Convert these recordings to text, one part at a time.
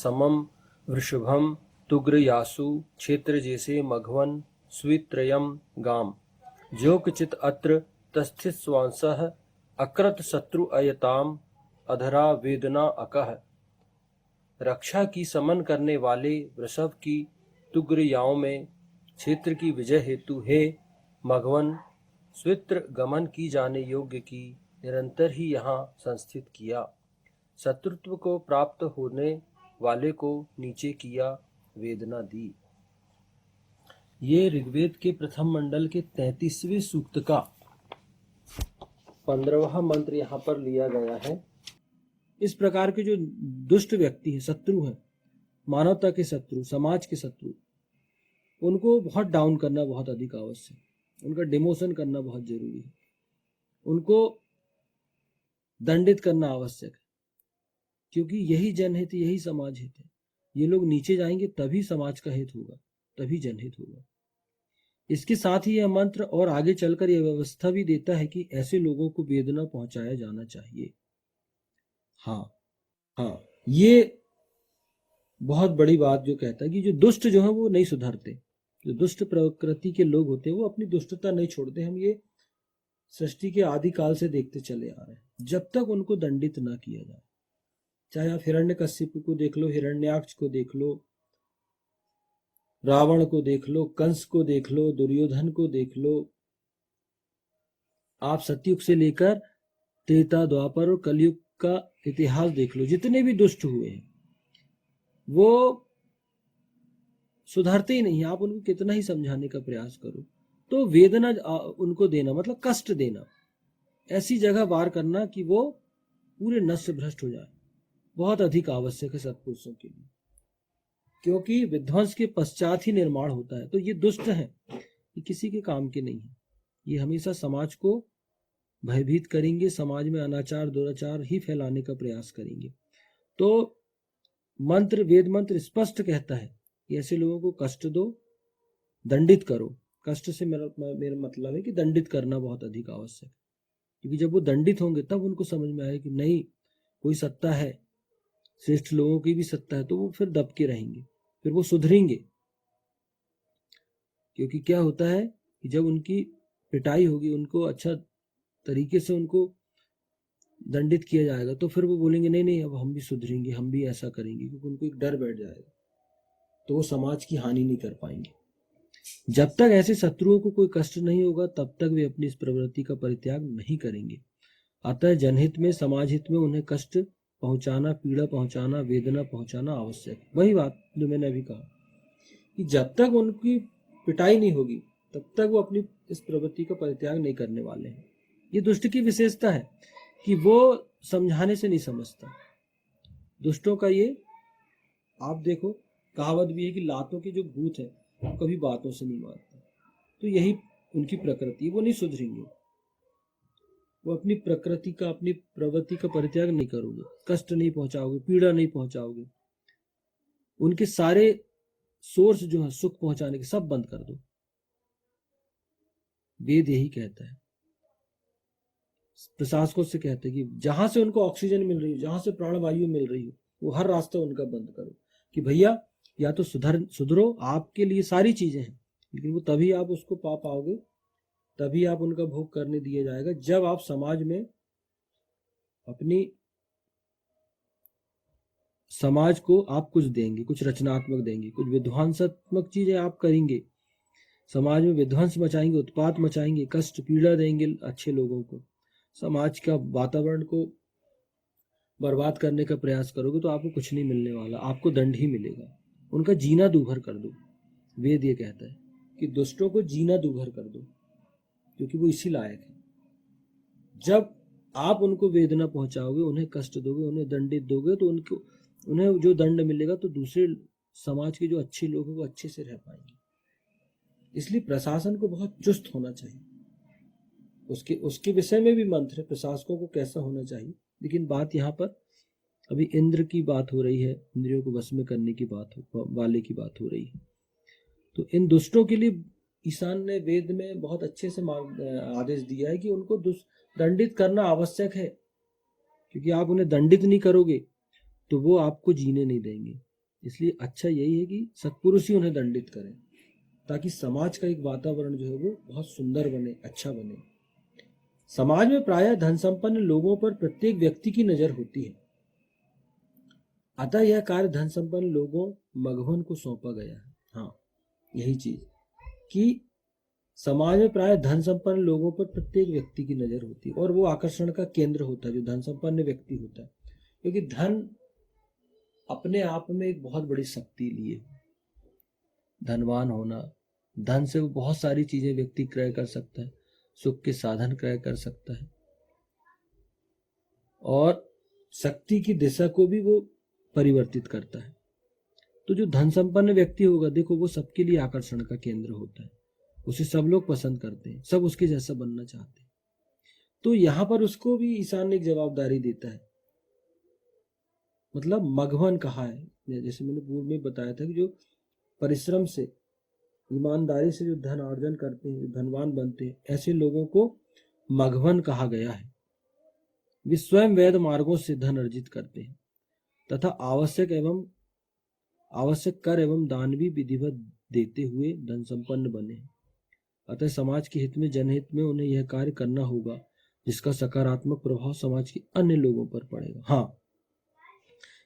समम वृषभम तुग्र यासु क्षेत्र जैसे मघवन स्वित्रयम गाम जो कचित अत्र तस्थित स्वांसः अकृत शत्रु अयताम अधरा वेदना अकह। रक्षा की समन करने वाले वृषभ की तुग्रयाओं में क्षेत्र की विजय हेतु हे मघवन स्वित्र गमन की जाने योग्य की निरंतर ही यहाँ संस्थित किया। शत्रुत्व को प्राप्त होने वाले को नीचे किया, वेदना दी। ये ऋग्वेद के प्रथम मंडल के 33वें सूक्त का 15वां मंत्र यहाँ पर लिया गया है। इस प्रकार के जो दुष्ट व्यक्ति है, शत्रु है, मानवता के शत्रु, समाज के शत्रु, उनको बहुत डाउन करना बहुत अधिक आवश्यक है। उनका डिमोशन करना बहुत जरूरी है। उनको दंडित करना आवश्यक है, क्योंकि यही जनहित, यही समाज हित है। ये लोग नीचे जाएंगे तभी समाज का हित होगा, तभी जनहित होगा। इसके साथ ही यह मंत्र और आगे चलकर यह व्यवस्था भी देता है कि ऐसे लोगों को वेदना पहुंचाया जाना चाहिए। हाँ, ये बहुत बड़ी बात जो कहता है कि जो दुष्ट जो है वो नहीं सुधरते। जो दुष्ट प्रकृति के लोग होते हैं वो अपनी दुष्टता नहीं छोड़ते। हम ये सृष्टि के आदि काल से देखते चले आ रहे हैं। जब तक उनको दंडित ना किया जाए, चाहे आप हिरण्यकश्यप को देख लो, हिरण्याक्ष को देख लो, रावण को देख लो, कंस को देख लो, दुर्योधन को देख लो, आप सतयुग से लेकर त्रेता, द्वापर और कलयुग का इतिहास देख लो। जितने भी दुष्ट हुए हैं वो सुधरते ही नहीं। आप उनको कितना ही समझाने का प्रयास करो तो वेदना उनको देना, मतलब कष्ट देना, ऐसी जगह वार करना कि वो पूरे नष्ट भ्रष्ट हो जाए, बहुत अधिक आवश्यक है सत्पुरुषों के लिए। क्योंकि विध्वंस के पश्चात ही निर्माण होता है। तो ये दुष्ट है, ये किसी के काम के नहीं है। ये हमेशा समाज को भयभीत करेंगे, समाज में अनाचार दुराचार ही फैलाने का प्रयास करेंगे। तो मंत्र, वेद मंत्र स्पष्ट कहता है कि ऐसे लोगों को कष्ट दो, दंडित करो। कष्ट से मेरा मतलब है कि दंडित करना बहुत अधिक आवश्यक है। क्योंकि जब वो दंडित होंगे तब उनको समझ में आए कि नहीं, कोई सत्ता है, श्रेष्ठ लोगों की भी सत्ता है, तो वो फिर दब के रहेंगे, फिर वो सुधरेंगे। क्योंकि क्या होता है कि जब उनकी पिटाई होगी, उनको अच्छा तरीके से उनको दंडित किया जाएगा, तो फिर वो बोलेंगे नहीं नहीं, अब हम भी सुधरेंगे, हम भी ऐसा करेंगे, क्योंकि उनको एक डर बैठ जाएगा। तो वो समाज की हानि नहीं कर पाएंगे। जब तक ऐसे शत्रुओं को कोई कष्ट नहीं होगा तब तक वे अपनी इस प्रवृत्ति का परित्याग नहीं करेंगे। अतः जनहित में, समाज हित में उन्हें कष्ट पहुंचाना, पीड़ा पहुंचाना, वेदना पहुंचाना आवश्यक। वही बात जो मैंने अभी कहा कि जब तक उनकी पिटाई नहीं होगी तब तक वो अपनी इस प्रवृत्ति का परित्याग नहीं करने वाले हैं। ये दुष्ट की विशेषता है कि वो समझाने से नहीं समझता। दुष्टों का ये, आप देखो, कहावत भी है कि लातों के जो भूत है वो कभी बातों से नहीं मारते। तो यही उनकी प्रकृति, वो नहीं सुधरेंगे। वो अपनी प्रकृति का, अपनी प्रवृत्ति का परित्याग नहीं करोगे, कष्ट नहीं पहुंचाओगे, पीड़ा नहीं पहुंचाओगे। उनके सारे सोर्स जो है सुख पहुंचाने के, सब बंद कर दो। वेद यही कहता है, प्रशासकों से कहते हैं कि जहां से उनको ऑक्सीजन मिल रही है, जहां से प्राणवायु मिल रही है, वो हर रास्ता उनका बंद करो कि भैया या तो सुधरो। आपके लिए सारी चीजें हैं, लेकिन वो तभी आप उसको पा पाओगे, तभी आप उनका भोग करने दिया जाएगा जब आप समाज में अपनी समाज को आप कुछ देंगे, कुछ रचनात्मक देंगे, कुछ विध्वंसात्मक चीजें आप करेंगे, समाज में विध्वंस मचाएंगे, उत्पात मचाएंगे, कष्ट पीड़ा देंगे अच्छे लोगों को, समाज का वातावरण को बर्बाद करने का प्रयास करोगे तो आपको कुछ नहीं मिलने वाला, आपको दंड ही मिलेगा। उनका जीना दूभर कर दो। वेद ये कहता है कि दुष्टों को जीना दूभर कर दो, क्योंकि वो इसी लायक है। जब आप उनको वेदना पहुंचाओगे, उन्हें कष्ट दोगे, उन्हें दंडित दोगे, तो उन्हें जो दंड मिलेगा तो दूसरे समाज के जो अच्छे लोग हैं वो अच्छे से रह पाएंगे। इसलिए प्रशासन को बहुत चुस्त होना चाहिए। उसके विषय में भी मंत्र है, प्रशासकों को कैसा होना चाहिए। लेकिन बात यहाँ पर अभी इंद्र की बात हो रही है, इंद्रियों को वश में करने की बात वाले की बात हो रही है। तो इन दुष्टों के लिए ईशान ने वेद में बहुत अच्छे से आदेश दिया है कि उनको दंडित करना आवश्यक है। क्योंकि आप उन्हें दंडित नहीं करोगे तो वो आपको जीने नहीं देंगे। इसलिए अच्छा यही है कि सत्पुरुष ही उन्हें दंडित करें, ताकि समाज का एक वातावरण जो है वो बहुत सुंदर बने, अच्छा बने। समाज में प्रायः धन संपन्न लोगों पर प्रत्येक व्यक्ति की नजर होती है, अतः यह कार्य धन संपन्न लोगों मघवन को सौंपा गया है। हाँ, यही चीज कि समाज में प्राय धन संपन्न लोगों पर प्रत्येक व्यक्ति की नजर होती है और वो आकर्षण का केंद्र होता है जो धन संपन्न व्यक्ति होता है, क्योंकि धन अपने आप में एक बहुत बड़ी शक्ति लिए। धनवान होना, धन से वो बहुत सारी चीजें व्यक्ति क्रय कर सकता है, सुख के साधन क्रय कर सकता है और शक्ति की दिशा को भी वो परिवर्तित करता है। तो जो धन संपन्न व्यक्ति होगा, देखो वो सबके लिए आकर्षण का केंद्र होता है, उसे सब लोग पसंद करते हैं, सब उसके जैसा बनना चाहते हैं। तो यहां पर उसको भी ईशान एक जवाबदारी देता है, मतलब मघवन कहा है, जैसे मैंने पूर्व में बताया था कि जो परिश्रम से, ईमानदारी से जो धन अर्जन करते हैं, जो धनवान बनते हैं, ऐसे लोगों को मघवन कहा गया है। वे स्वयं वैध मार्गों से धन अर्जित करते हैं तथा आवश्यक कर एवं दान भी विधिवत देते हुए धन संपन्न बने हैं। अतः समाज के हित में, जनहित में उन्हें यह कार्य करना होगा जिसका सकारात्मक प्रभाव समाज के अन्य लोगों पर पड़ेगा। हाँ,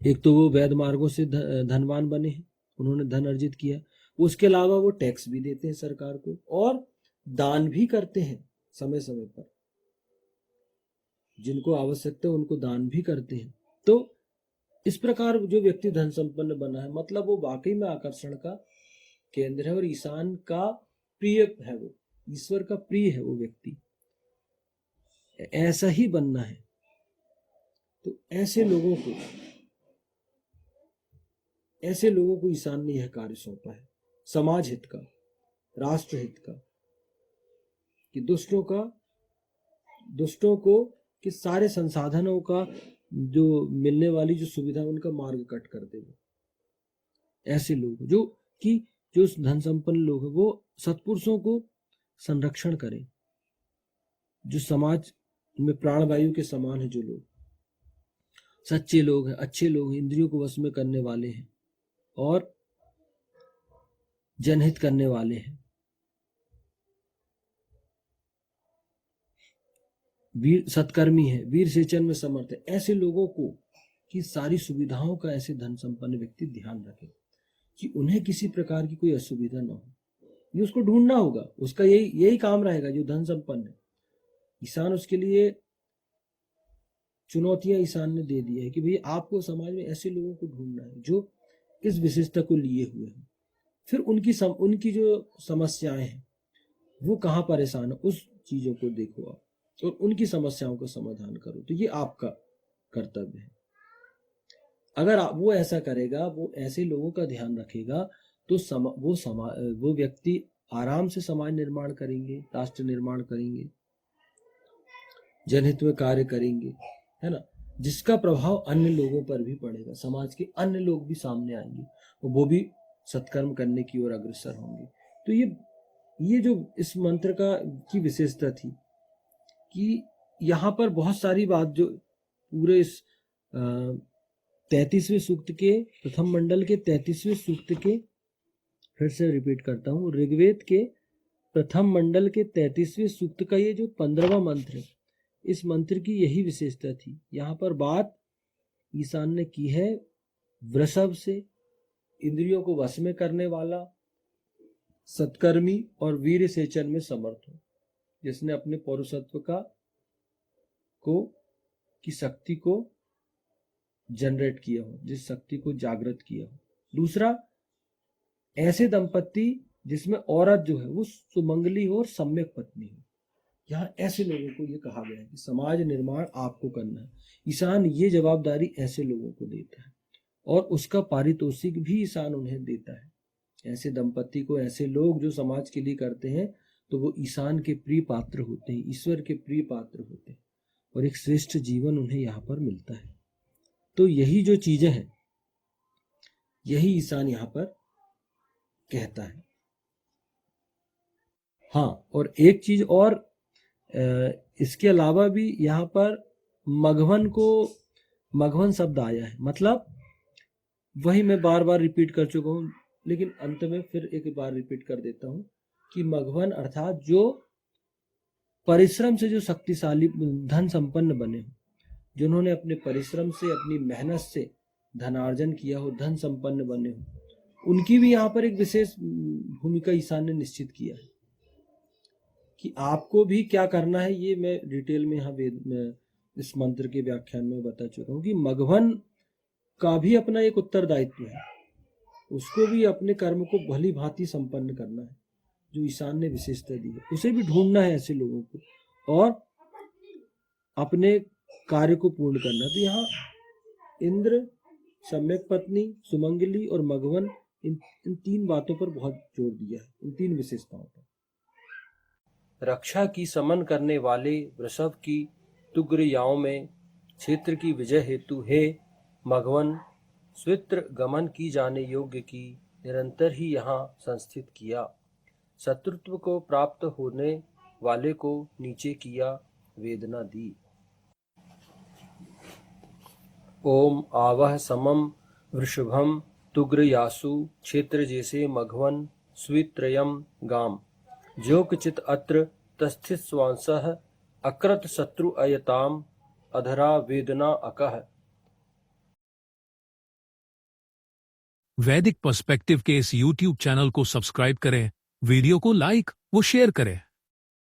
एक तो वो वैध मार्गों से धनवान बने हैं, उन्होंने धन अर्जित किया, उसके अलावा वो टैक्स भी देते हैं सरकार को और दान भी करते हैं समय समय पर, जिनको आवश्यकता है उनको दान भी करते हैं। तो इस प्रकार जो व्यक्ति धन संपन्न बना है, मतलब वो वाकई में आकर्षण का केंद्र है और ईशान का प्रिय है, वो ईश्वर का प्रिय है वो व्यक्ति, ऐसा ही बनना है। तो ऐसे लोगों को ईशान ने यह कार्य सौंपा है, समाज हित का, राष्ट्र हित का, कि दुष्टों को कि सारे संसाधनों का जो मिलने वाली जो सुविधा, उनका मार्ग कट कर दे। ऐसे लोग जो धन संपन्न लोग हैं, वो सत्पुरुषों को संरक्षण करें, जो समाज में प्राणवायु के समान है, जो लोग सच्चे लोग हैं, अच्छे लोग हैं, इंद्रियों को वश में करने वाले हैं और जनहित करने वाले हैं, वीर सत्कर्मी है, वीर सेचन में समर्थ है, ऐसे लोगों को की सारी सुविधाओं का ऐसे धन संपन्न व्यक्ति ध्यान रखे कि उन्हें किसी प्रकार की कोई असुविधा न हो। ये उसको ढूंढना होगा, उसका यही काम रहेगा। जो धन संपन्न है, ईशान उसके लिए चुनौतियां ईशान ने दे दी है कि भाई आपको समाज में ऐसे लोगों को ढूंढना है जो इस विशेषता को लिए हुए हैं, फिर उनकी जो समस्याएं हैं वो कहाँ परेशान है, उस चीजों को देखो आप और उनकी समस्याओं का समाधान करो। तो ये आपका कर्तव्य है। अगर वो ऐसा करेगा, वो ऐसे लोगों का ध्यान रखेगा, तो वो व्यक्ति आराम से समाज निर्माण करेंगे, राष्ट्र निर्माण करेंगे, जनहित में कार्य करेंगे, है ना, जिसका प्रभाव अन्य लोगों पर भी पड़ेगा। समाज के अन्य लोग भी सामने आएंगे और वो भी सत्कर्म करने की ओर अग्रसर होंगे। तो ये जो इस मंत्र की विशेषता थी कि यहाँ पर बहुत सारी बात जो पूरे इस 33वें सूक्त के प्रथम मंडल के 33वें सूक्त के, फिर से रिपीट करता हूँ, ऋग्वेद के प्रथम मंडल के 33वें सूक्त का ये जो 15वां मंत्र है, इस मंत्र की यही विशेषता थी। यहाँ पर बात ईशान ने की है वृषभ से, इंद्रियों को वश में करने वाला, सत्कर्मी और वीर सेचन में समर्थ हो, जिसने अपने पौरुषत्व की शक्ति को जनरेट किया हो, जिस शक्ति को जागृत किया हो। दूसरा, ऐसे दंपत्ति जिसमें औरत जो है वो सुमंगली हो और सम्यक पत्नी हो। यहाँ ऐसे लोगों को ये कहा गया है कि समाज निर्माण आपको करना है। ईशान ये जवाबदारी ऐसे लोगों को देता है और उसका पारितोषिक भी ईशान उन्हें देता है। ऐसे दंपत्ति को, ऐसे लोग जो समाज के लिए करते हैं, तो वो ईशान के प्रिय पात्र होते हैं, ईश्वर के प्रिय पात्र होते हैं और एक श्रेष्ठ जीवन उन्हें यहाँ पर मिलता है। तो यही जो चीजें हैं, यही ईशान यहाँ पर कहता है। हाँ, और एक चीज और, इसके अलावा भी यहाँ पर मघवन शब्द आया है, मतलब वही मैं बार बार रिपीट कर चुका हूँ, लेकिन अंत में फिर एक बार रिपीट कर देता हूँ कि मघवन अर्थात जो परिश्रम से जो शक्तिशाली धन संपन्न बने हो, जिन्होंने अपने परिश्रम से अपनी मेहनत से धनार्जन किया हो, धन संपन्न बने हो, उनकी भी यहाँ पर एक विशेष भूमिका ईशान ने निश्चित किया है कि आपको भी क्या करना है। ये मैं डिटेल में यहाँ वेद में इस मंत्र के व्याख्यान में बता चुका हूँ कि मघवन का भी अपना एक उत्तरदायित्व है, उसको भी अपने कर्म को भली भांति संपन्न करना है, जो ईशान ने विशेषता दी है। उसे भी ढूंढना है ऐसे लोगों को और अपने कार्य को पूर्ण करना। तो यहाँ इंद्र, सम्यक पत्नी, सुमंगली और मघवन, इन तीन बातों पर बहुत जोर दिया है, इन तीन विशेषताओं पर। रक्षा की समन करने वाले वृषभ की तुग्रयाओं में क्षेत्र की विजय हेतु हे मघवन स्वित्र गमन की जाने योग्य की निरंतर ही यहाँ संस्थित किया। शत्रुत्व को प्राप्त होने वाले को नीचे किया, वेदना दी। ओम आवह समम वृषभम तुग्रयासु क्षेत्र जैसे मघवन स्वित्रयम गाम जो कचित अत्र तस्थित स्वांसः अकृत शत्रु अयताम अधरा वेदना अकह। वैदिक पर्सपेक्टिव के इस YouTube चैनल को सब्सक्राइब करें, वीडियो को लाइक व शेयर करें।